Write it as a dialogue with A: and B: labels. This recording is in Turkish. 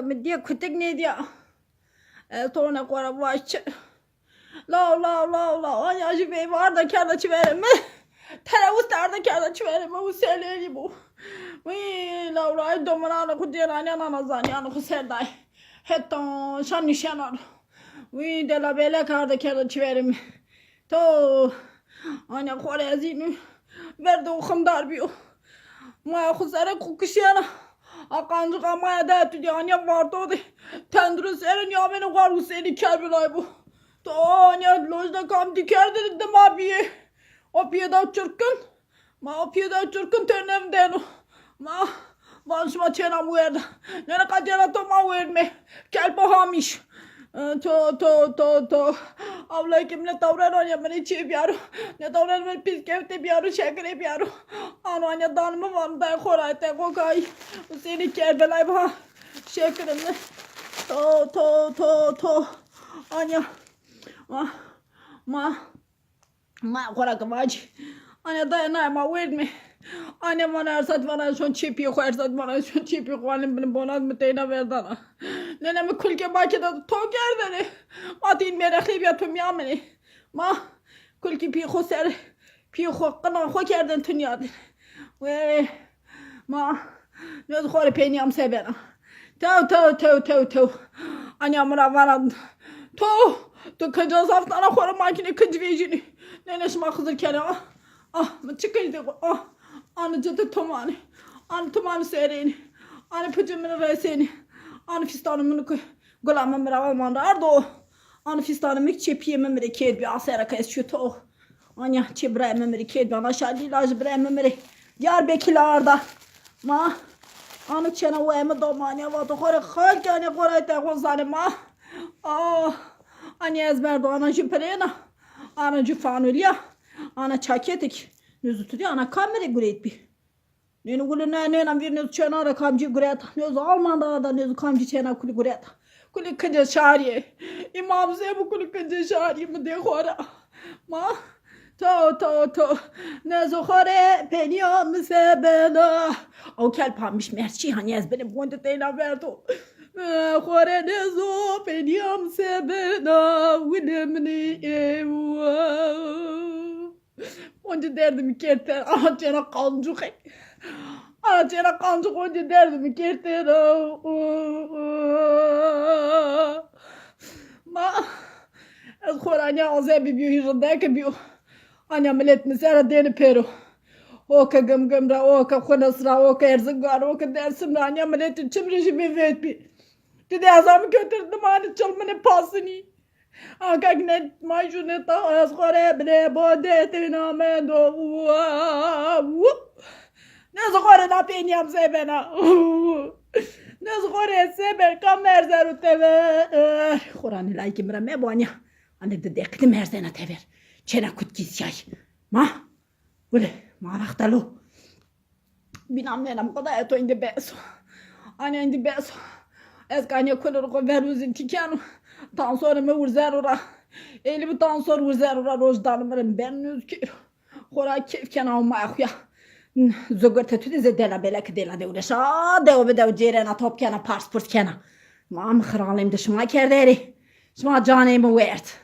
A: mi diye kutek ne diye. Sonra kora başçı. La. Anyacı bey var da kârda çiverim mi? Teravuz da kârda çiverim mi? Bu selleri bu. La domana kudiye ana zani ana kuserday. Hatta şan nişanar. De la bela kârda çiverim. To anya kora zinu. Verdi okumdar biyo. Maya kusere kukuşyana. Akancı kamaya da tüdü anya varto de. Tendrü serin ya beni var seni kerbelay bu. To anya lojda kam diker dedim abiye. O piyada çırkın. Ma o piyada çırkın ternem o. Ma vanşma çena muerda. Nene kacera toma verme. Kelpo hamiş. To. Avla kimle tavran onya beni çiğ biyaru. Ne tavran beni pis kefte biyaru şekre biyaru. Ano anya danımı var da koray te kokay. Seni kerbelay ba. Şekrinle. To. Anya. Ma koray kavacı. Anya dayanay ma verme. Anne bana ersat bana son çipi ersat bana son çipi koyalım benim bonaz mı teyna verdana. Nenemi kulke bakıda to gerdene. Matin meraklı bir yapım yamene. Ma kulke pi khoser pi khokana khokerden tünyadı. Ve ma ne khore peniyam sebena. Tav. Anne amra varan. To kaca saftana khore makine kıcvecini. Nenesi ma kızır kene. Mı çıkıydı. Anı cadı tomani. Anı tomani sereni. Anı pıcımını reseni. Anı fistanımını gulamı mıravalmandı. Ardo. Anı fistanımı çepiye memiri ked bir asera kayıs şuto. Anya çebraya memiri ked bir anaşağı ilacı braya memiri. Diyarbekir'larda. Ma. Anı çene o emi domani. Vatı kore khalki anı kore te kozani ma. Anı ezberdo ana jüperena. Ana jüfanulya. Ana çaketik. Nüzü tutuyor ana kamera gureyt bir. Nene gule ne bir nüzü çena da kamcı gureyta. Nüzü Alman'da da nüzü kamcı çena kuli gureyta. Kuli kıca şariye. İmam Zeynep kuli kıca şariye mi de khora. Ma to. Nüzü khore peniyam sebela. O kelpamış merçi hani ezberim bonda teyna verdo. Khore nüzü peniyam sebela. Vilemni ewa. Onca derdim kerter, ağacına kancuk. Ağacına kancuk onca derdim kerter. Ma, ez koranya azebi biyo hirindeki biyo. Anya millet misera deni pero. Oka gımgımra, oka konasra, oka erzıngar, oka dersimra. Anya milletin çimrişi bir vet bir. Dedi azamı götürdüm hani çalmanın pasını. Agagnet majuneta asgore bre bodetina mendo. Ne zgore na penyam sebena. Ne zgore sebe kamerzeru tever. Kur'an ilay kimra me bonya. Ane de dekli merzena tever. Çena kutkis yay. Ma. Ule maraktalu. Binam nenam kada eto indi beso. Ane indi beso. Eskanya kulur ko veruzin tikanu. Tan sonra mı vurzer ora. Elimi tan sonra vurzer ora rojdanımın ben nüzkür. Hora kefken almak ya. Zogorta tüdüze dela belek dela de uğraşa. Dev bedev cerena top kena pars purs kena. Ma mı kıralım da şuma kerderi. Şuma canımı vert.